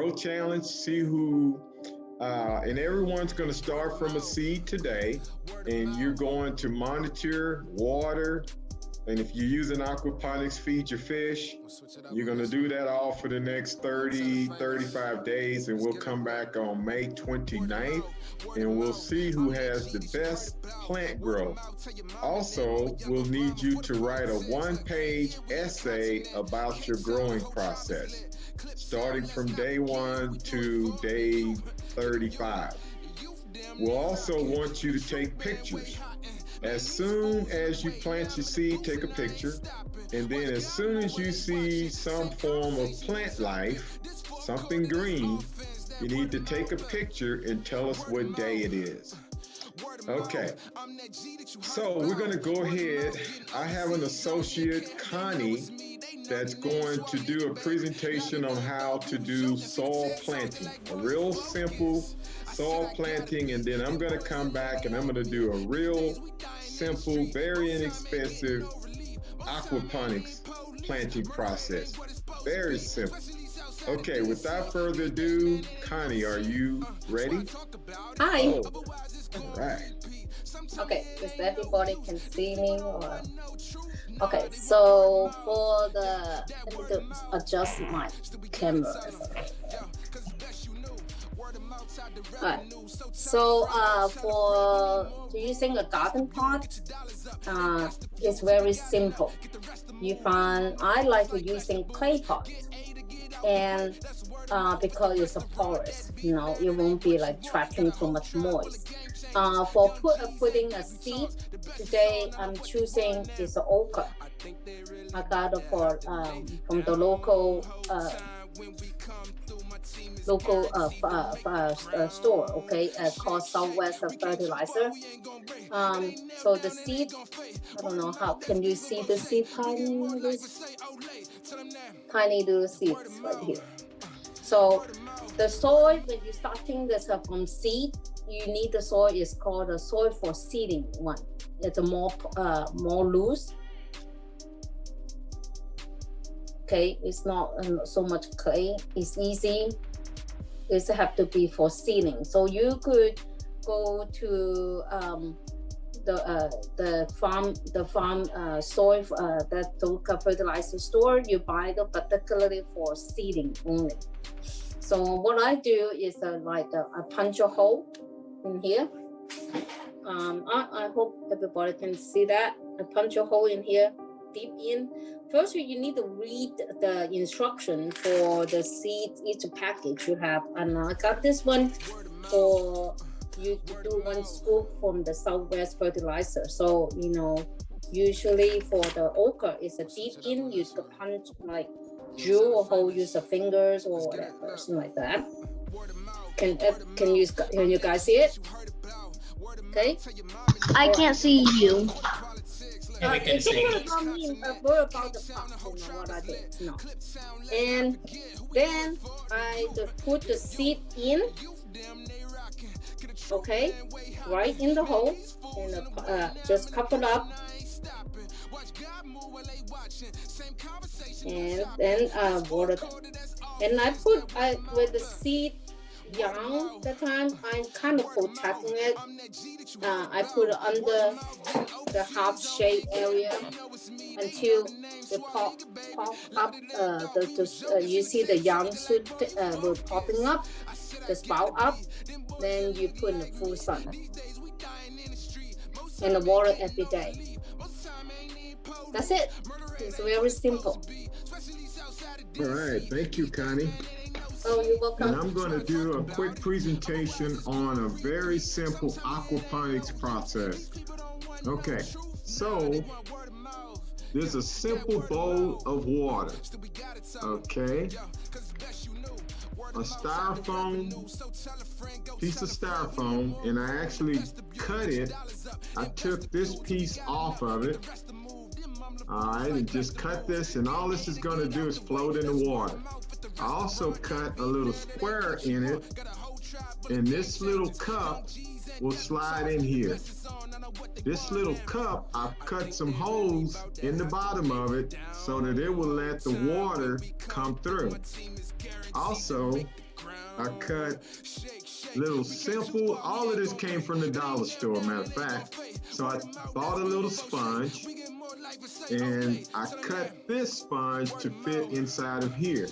growth challenge, see who, and everyone's going to start from a seed today, and you're going to monitor water. And if you're using aquaponics, feed your fish. You're going to do that all for the next 30, 35 days, and we'll come back on May 29th, and we'll see who has the best plant growth. Also, we'll need you to write a one-page essay about your growing process, starting from day 1 to day 35. We'll also want you to take pictures. As soon as you plant your seed, take a picture. And then as soon as you see some form of plant life, something green, you need to take a picture and tell us what day it is. Okay, so we're going to go ahead. I have an associate, Connie, that's going to do a presentation on how to do soil planting, a real simple soil planting, and then I'm going to come back and I'm going to do a real simple, very inexpensive aquaponics planting process. Very simple. Okay, without further ado, Connie, are you ready? Hi. Oh, all right. Okay, is everybody can see me or? Okay, so for the, let me adjust my camera. Alright, so for using a garden pot, it's very simple. You find, I like using clay pot, and because it's a porous, it won't be like trapping too much moist. For putting a seed, today I'm choosing is ochre. I got it from the local store, okay, called Southwest Fertilizer. So the seed, I don't know how, can you see the seed, tiny little seeds right here. So the soil, when you're starting this from seed, you need the soil is called a soil for seeding one. It's a more loose. Okay, it's not so much clay. It's easy. It have to be for seeding. So you could go to the farm soil that fertilizer store. You buy them particularly for seeding only. So what I do is I punch a hole in here. I hope everybody can see that. I punch a hole in here, deep in. First, you need to read the instruction for the seeds, each package you have. And I got this one for you to do 1 scoop from the Southwest Fertilizer. So, usually for the ochre, it's a deep in, you can punch like drill a hole, use the fingers or whatever, something like that. Can you guys see it? Okay. I can't see you. Yeah, we can see. About me, more about the pot, what I did. No. And then I put the seed in. Okay, right in the hole, and just cover up. And then water them. And I put with the seed young that time, I'm kind of protecting it. I put it under the half shade area until it pop up. You see the young shoot will popping up, the sprout up. Then you put in the full sun and the water every day. That's it. It's very simple. All right, thank you, Connie. Oh, you're welcome. And I'm going to do a quick presentation on a very simple aquaponics process. Okay, so there's a simple bowl of water. Okay, a piece of styrofoam, and I actually cut it. I took this piece off of it. All right, and just cut this, and all this is going to do is float in the water. I also cut a little square in it, and this little cup will slide in here. This little cup, I've cut some holes in the bottom of it so that it will let the water come through. Also, I cut little simple, all of this came from the dollar store, matter of fact. So I bought a little sponge and I cut this sponge to fit inside of here.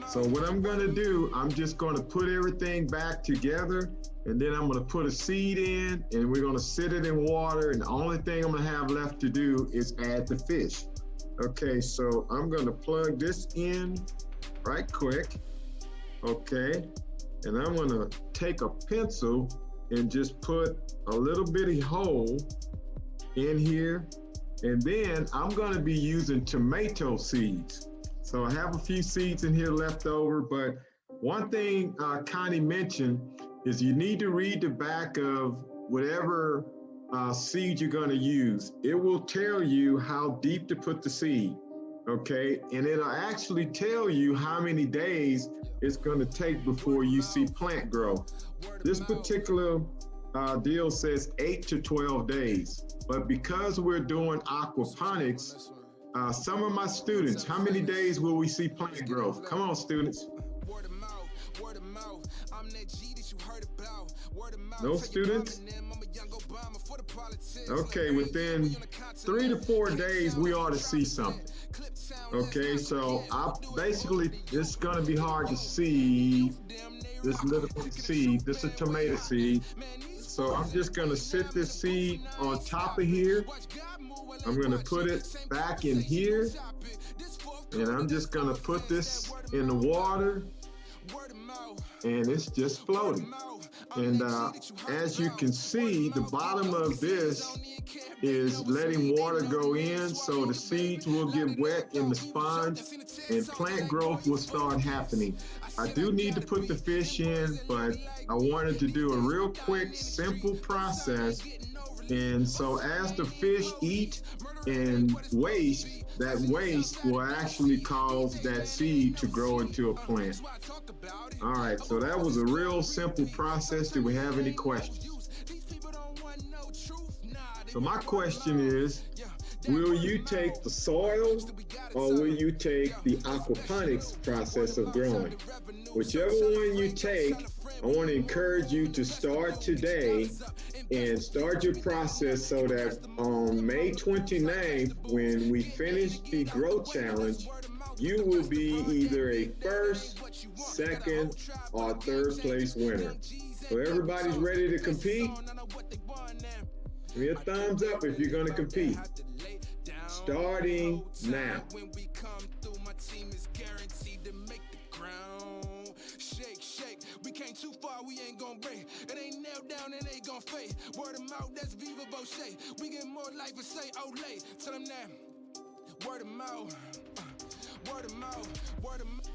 So what I'm gonna do, I'm just gonna put everything back together, and then I'm gonna put a seed in, and we're gonna sit it in water, and the only thing I'm gonna have left to do is add the fish. Okay, so I'm gonna plug this in right quick, okay? And I'm gonna take a pencil and just put a little bitty hole in here. And then I'm gonna be using tomato seeds. So I have a few seeds in here left over, but one thing Connie mentioned is you need to read the back of whatever seed you're gonna use. It will tell you how deep to put the seed, okay? And it'll actually tell you how many days it's gonna take before you see plant growth. This particular deal says 8 to 12 days, but because we're doing aquaponics, some of my students, how many days will we see plant growth? Come on, students. No students? Okay, within 3 to 4 days, we ought to see something. Okay, so basically, it's gonna be hard to see this little seed. This is a tomato seed. So I'm just gonna sit this seed on top of here. I'm gonna put it back in here. And I'm just gonna put this in the water. And it's just floating. And as you can see, the bottom of this is letting water go in, so the seeds will get wet in the sponge and plant growth will start happening. I do need to put the fish in, but I wanted to do a real quick, simple process. And so as the fish eat and waste, that waste will actually cause that seed to grow into a plant. All right, so that was a real simple process. Do we have any questions? So my question is, will you take the soil or will you take the aquaponics process of growing? Whichever one you take, I want to encourage you to start today and start your process so that on May 29th, when we finish the growth challenge, you will be either a first, second, or third place winner. So everybody's ready to compete? Give me a thumbs up if you're going to compete. Starting now. We came too far, we ain't gon' break. It ain't nailed down, it ain't gon' fade. Word of mouth, that's Viva Bochet. We get more life and say, oh, late. Tell them that. Word of mouth. Word of mouth. Word of mouth.